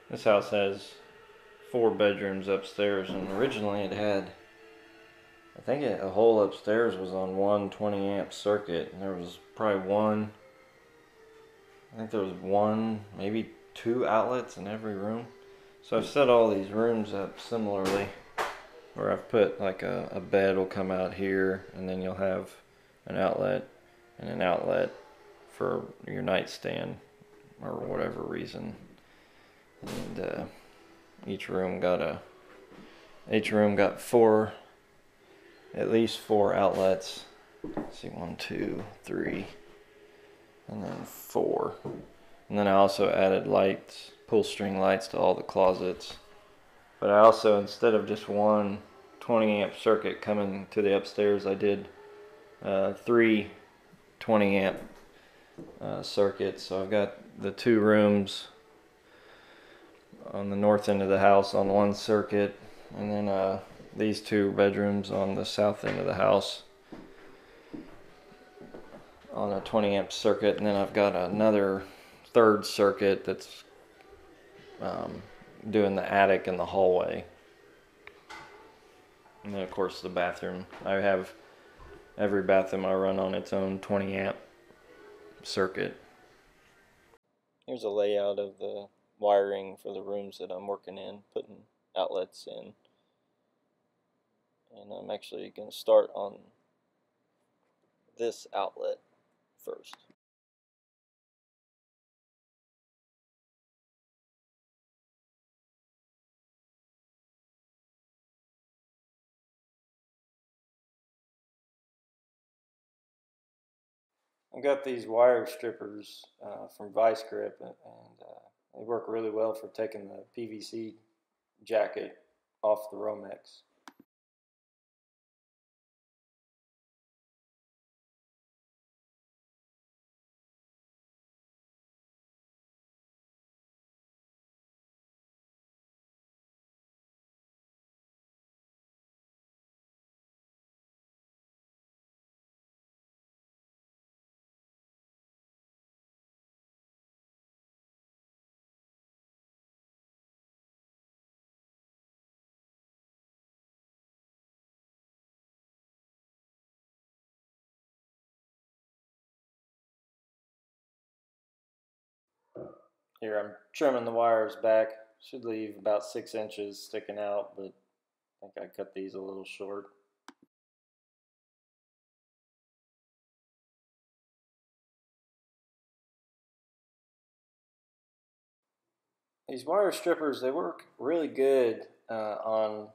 This house has 4 bedrooms upstairs, and originally it had, I think a whole upstairs was on one 20 amp circuit, and there was probably I think there was one, maybe 2 outlets in every room. So I've set all these rooms up similarly, where I've put like a bed will come out here, and then you'll have an outlet and an outlet for your nightstand or whatever reason. And each room got at least 4 outlets. Let's see, 1, 2, 3, and then 4. And then I also added lights, pull string lights to all the closets. But I also, instead of just one 20 amp circuit coming to the upstairs, I did 3 20 amp circuits. So I've got the 2 rooms on the north end of the house on one circuit, and then these 2 bedrooms on the south end of the house on a 20 amp circuit. And then I've got another 3rd circuit that's doing the attic and the hallway. And then of course the bathroom. I have every bathroom I run on its own 20 amp circuit. Here's a layout of the wiring for the rooms that I'm working in, putting outlets in. And I'm actually going to start on this outlet first. I've got these wire strippers from Vice Grip, and they work really well for taking the PVC jacket off the Romex. Here I'm trimming the wires back. Should leave about 6 inches sticking out, but I think I cut these a little short. These wire strippers, they work really good on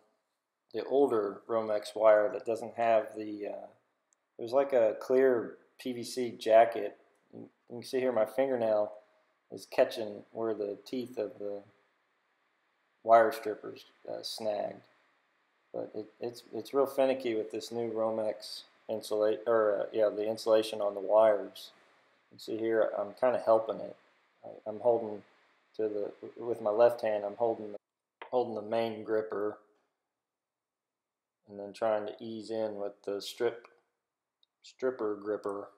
the older Romex wire that doesn't have there's like a clear PVC jacket. You can see here my fingernail is catching where the teeth of the wire strippers snagged. But it's real finicky with this new Romex the insulation on the wires. You see here I'm kind of helping it. I'm holding with my left hand. I'm holding the main gripper, and then trying to ease in with the stripper gripper.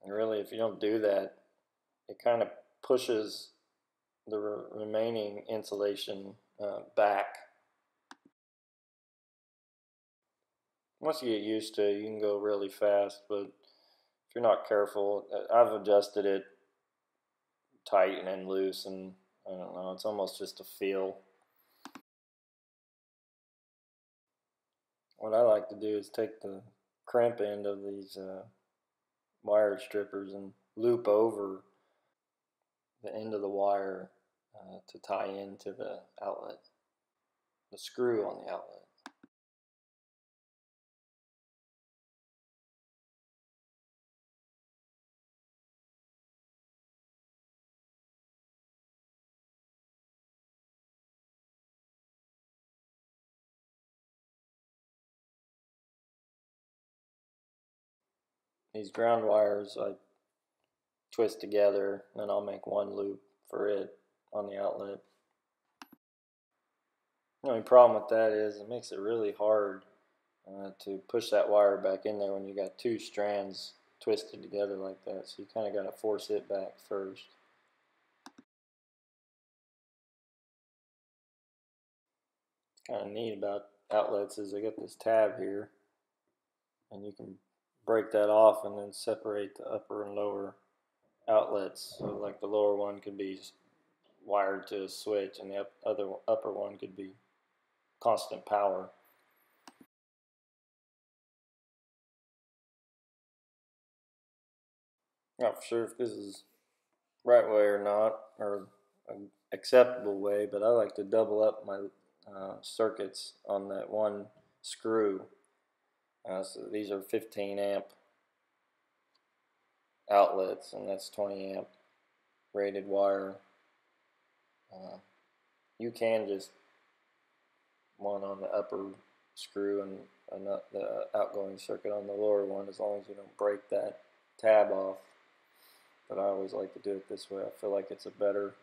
And really, if you don't do that, it kind of pushes the remaining insulation back. Once you get used to it, you can go really fast, but if you're not careful, I've adjusted it tight and then loose, and I don't know, it's almost just a feel. What I like to do is take the crimp end of these wire strippers and loop over the end of the wire to tie into the outlet, the screw on the outlet. These ground wires I twist together, and then I'll make one loop for it on the outlet. The only problem with that is it makes it really hard to push that wire back in there when you got 2 strands twisted together like that. So you kind of got to force it back first. kind of neat about outlets is I got this tab here, and you can break that off and then separate the upper and lower outlets. So like the lower one could be wired to a switch, and the upper one could be constant power. Not sure if this is right way or not, or an acceptable way, but I like to double up my circuits on that one screw. So these are 15 amp outlets, and that's 20 amp rated wire. You can just one on the upper screw and the outgoing circuit on the lower one, as long as you don't break that tab off. But I always like to do it this way. I feel like it's a better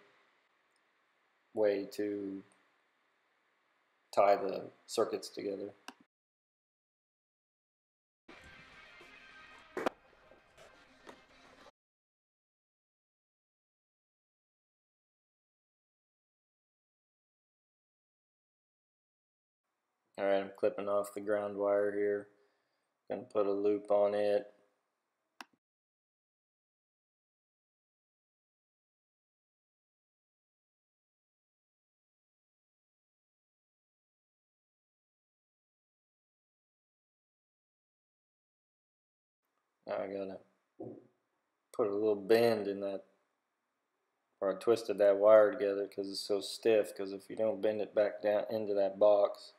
way to tie the circuits together. Alright, I'm clipping off the ground wire here. Gonna put a loop on it. Now I gotta put a little bend in that, or I twisted that wire together because it's so stiff, because if you don't bend it back down into that box,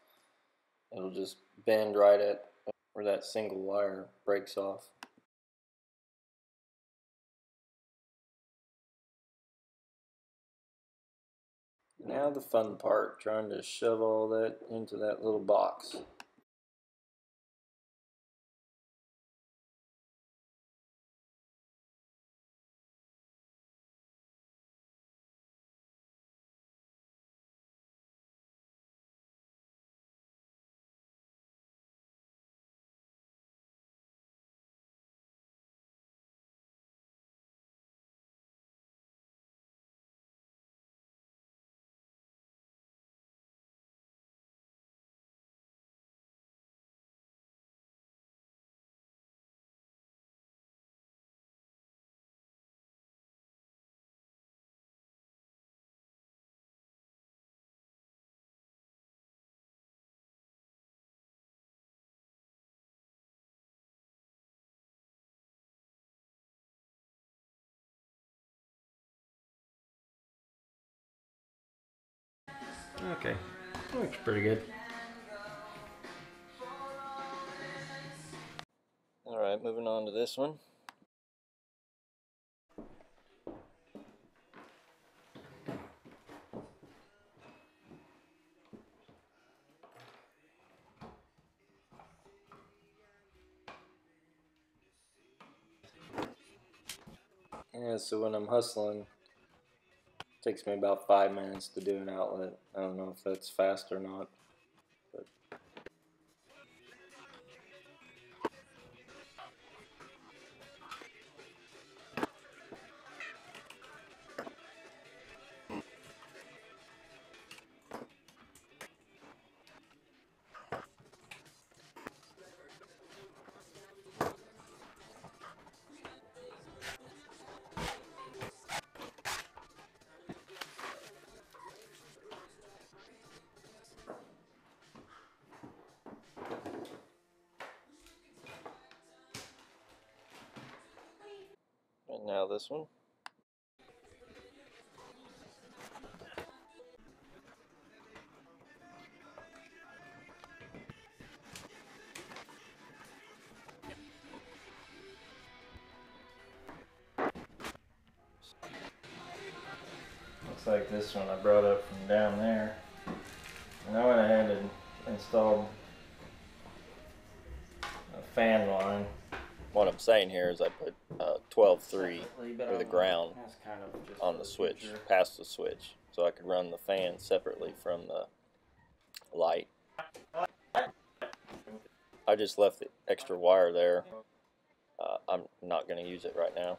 it'll just bend right at where that single wire breaks off. Now the fun part, trying to shove all that into that little box. Okay, looks pretty good. Alright, moving on to this one. Yeah, so when I'm hustling, it takes me about 5 minutes to do an outlet. I don't know if that's fast or not. But and now this one. Looks like this one I brought up from down there. And I went ahead and installed a fan line. What I'm saying here is I put 12.3 for the ground on the switch, past the switch, so I could run the fan separately from the light. I just left the extra wire there. I'm not going to use it right now.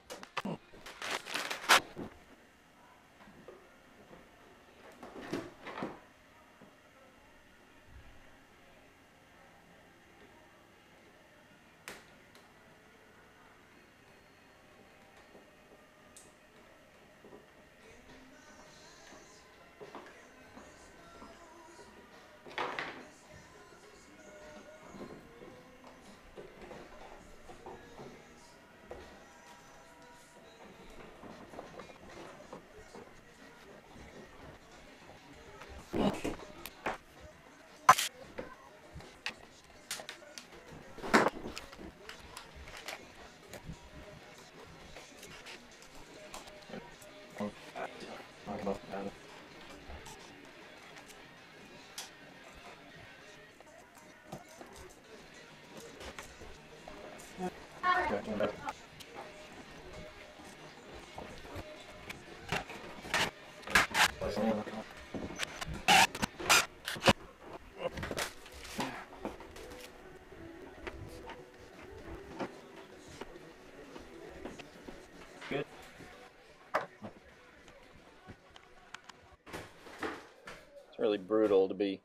It's really brutal to be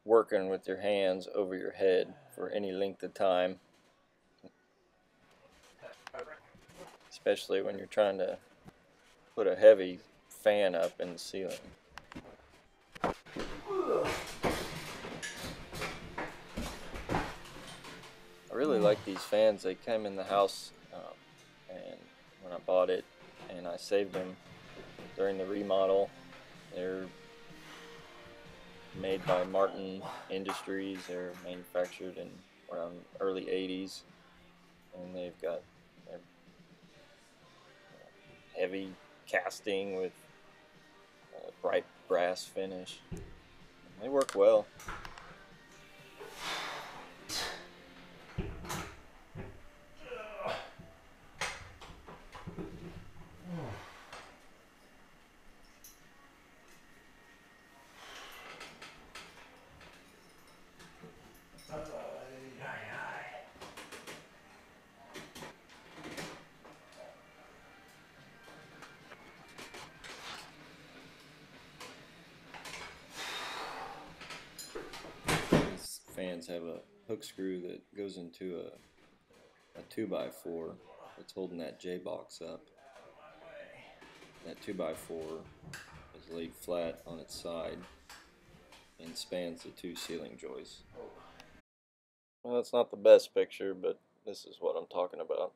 working with your hands over your head for any length of time, especially when you're trying to put a heavy fan up in the ceiling. I really like these fans. They came in the house and when I bought it, and I saved them during the remodel. They're made by Martin Industries. They're manufactured in around early 80s, and they've got heavy casting with a bright brass finish. They work well. These fans have a hook screw that goes into a 2x4 that's holding that J-box up. That 2x4 is laid flat on its side and spans the two ceiling joists. Well, that's not the best picture, but this is what I'm talking about.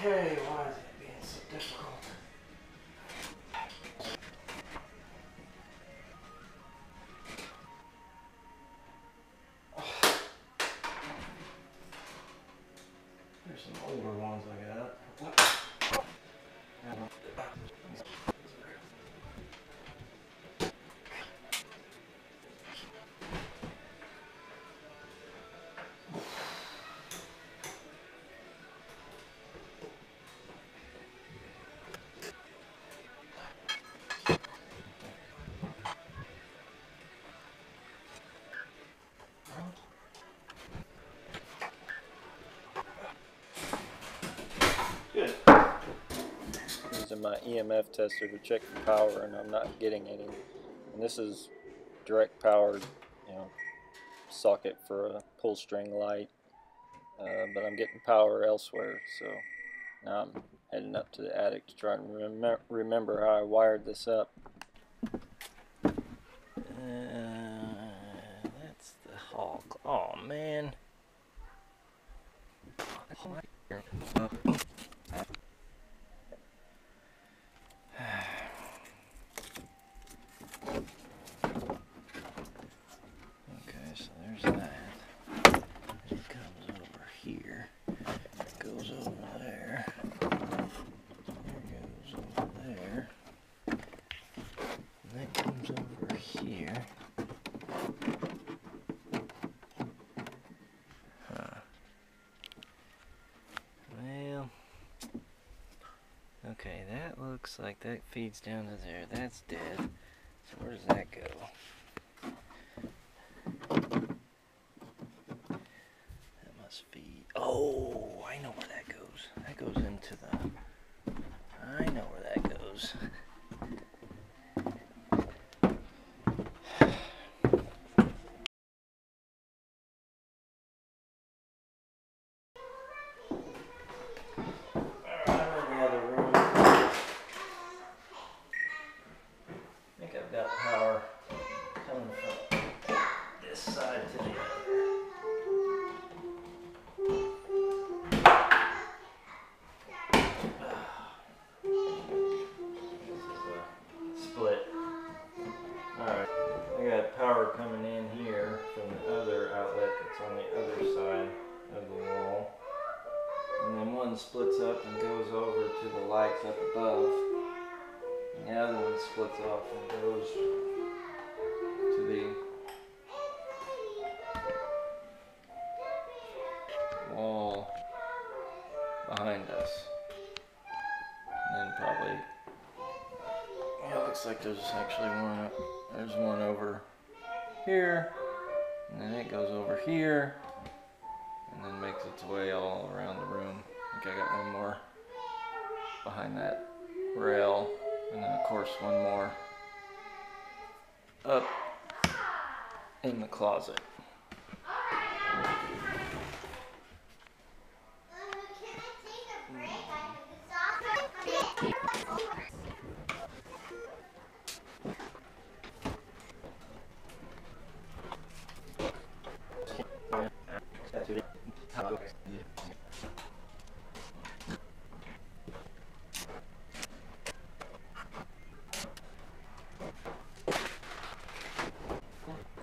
Okay, why is it being so difficult? There's some older ones I got. Good. Using my EMF tester to check the power, and I'm not getting any. And this is direct powered, socket for a pull string light, but I'm getting power elsewhere. So now I'm heading up to the attic to try and remember how I wired this up. That's the hog. Oh man. Okay, so there's that. It comes over here. It goes over there. It goes over there. And that comes over here. Huh. Well, okay, that looks like that feeds down to there. That's dead. So where does that go? That must feed. Oh, I know where that goes. That goes into the. I know where that goes. Got power coming from this side to the other. one splits up and goes over to the lights up above. And the other one splits off and goes to the wall behind us. And then probably, yeah, it looks like there's actually one, there's one over here, and then it goes over here, and then makes its way all around the room. I think I got one more behind that rail, and then of course one more up in the closet.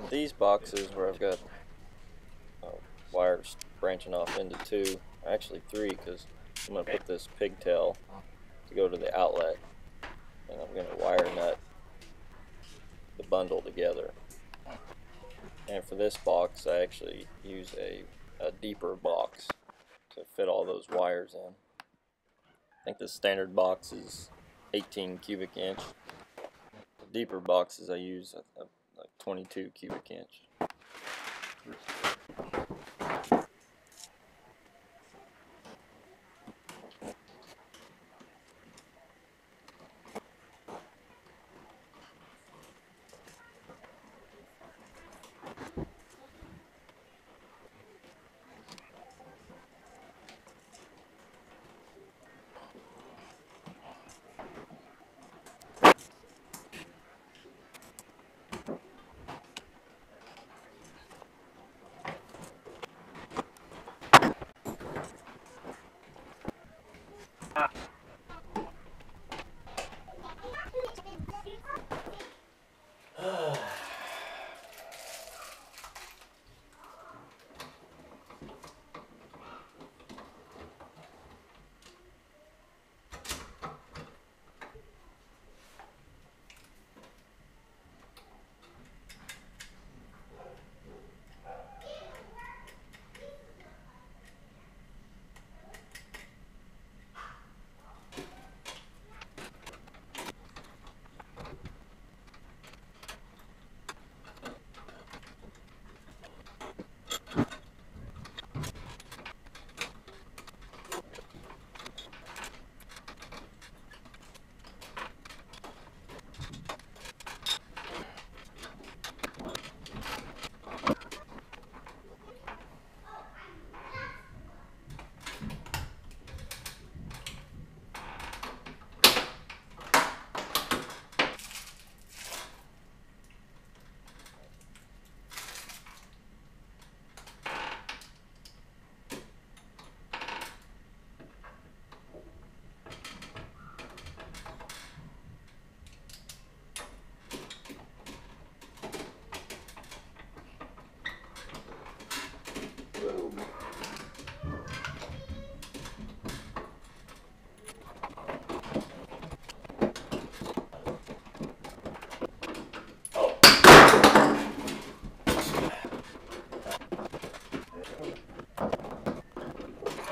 These boxes where I've got wires branching off into two, actually three, because I'm going to put this pigtail to go to the outlet, and I'm going to wire nut the bundle together. And for this box I actually use a deeper box to fit all those wires in. I think the standard box is 18 cubic inch. The deeper boxes I use like 22 cubic inch.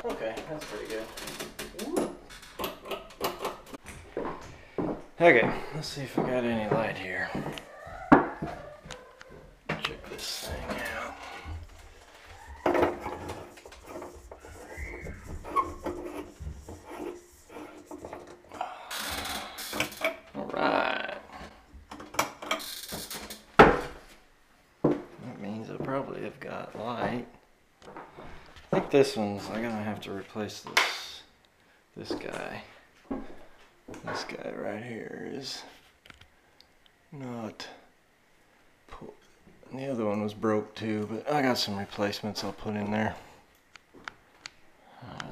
Okay, that's pretty good. Okay, let's see if we got any light here. Check this thing out. Alright. That means I probably have got light. I think this one's, I'm gonna have to replace this guy. This guy right here is not pulled. And the other one was broke too, but I got some replacements I'll put in there.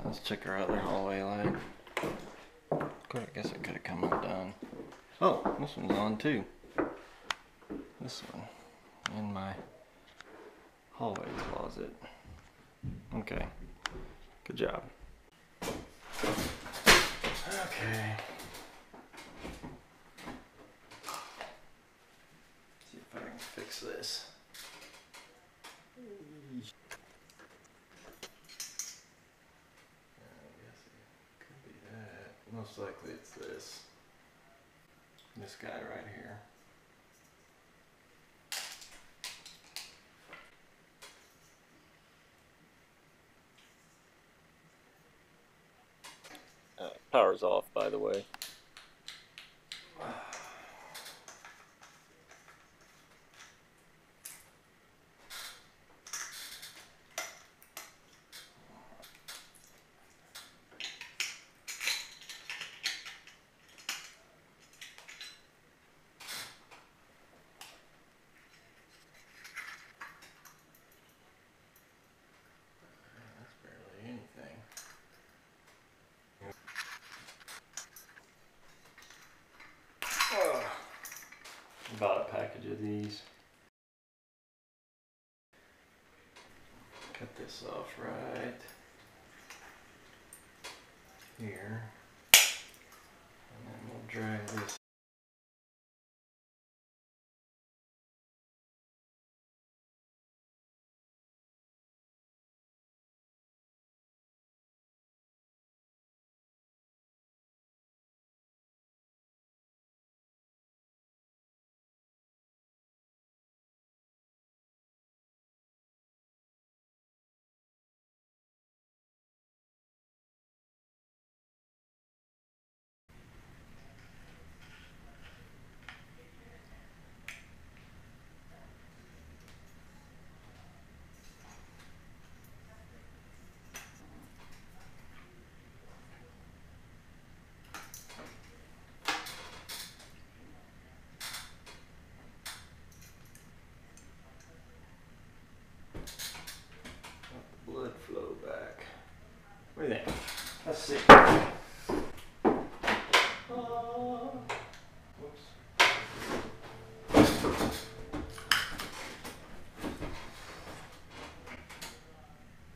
Let's check our other hallway light. Good, I guess it could have come undone. Oh, this one's on too. This one in my hallway closet. Okay, good job. Okay. See if I can fix this. I guess it could be that. Most likely it's this. This guy right here. Power's off, by the way. That's barely anything. Bought a package of these. Cut this off right here, and then we'll drag this. Blood flow back. What do you think? Let's see. Whoops.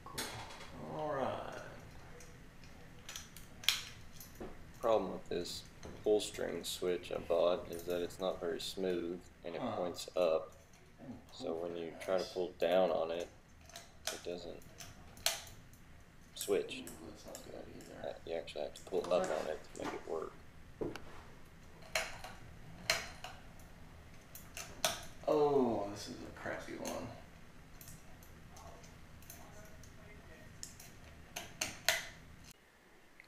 Cool. All right. Problem with this pull string switch I bought is that it's not very smooth and it points up. So when you try to pull down on it, it doesn't switch. That's not good either. You actually have to pull up on it to make it work. Oh, this is a crappy one.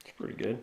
It's pretty good.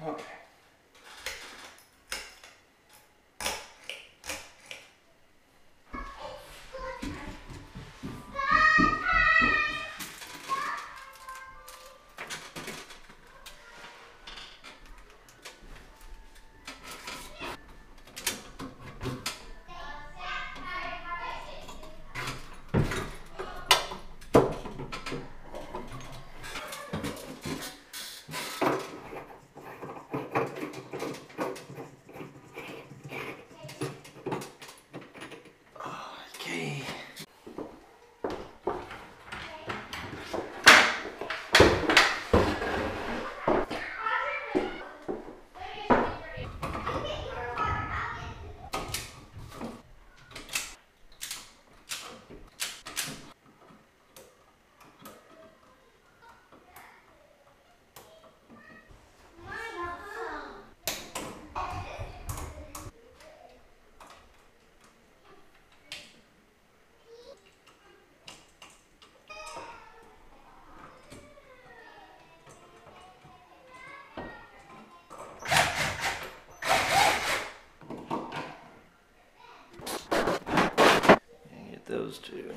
Okay. those two.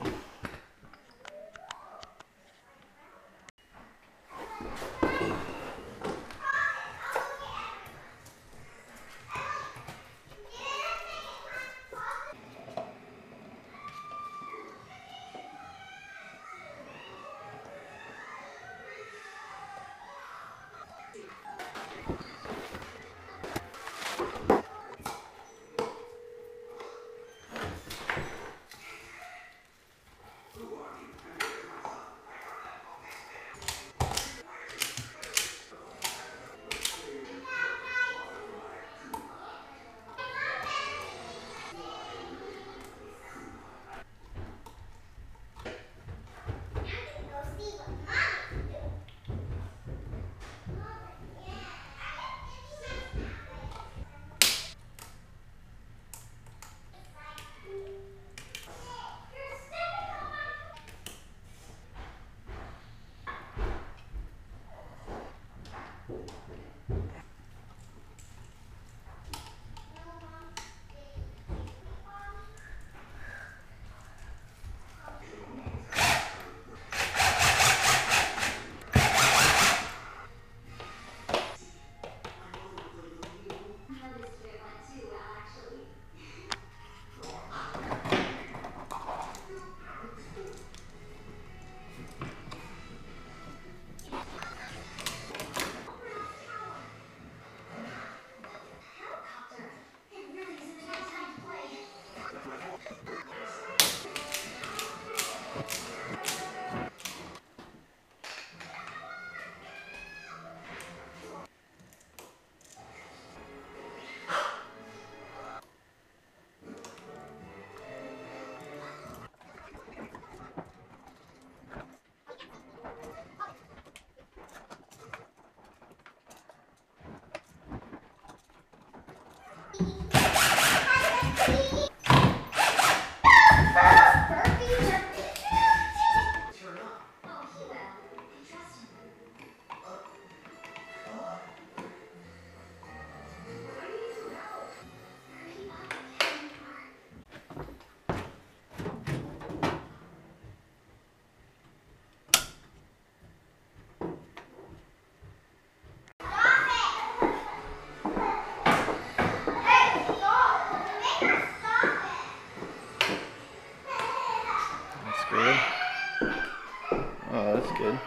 That's good. Oh, that's good.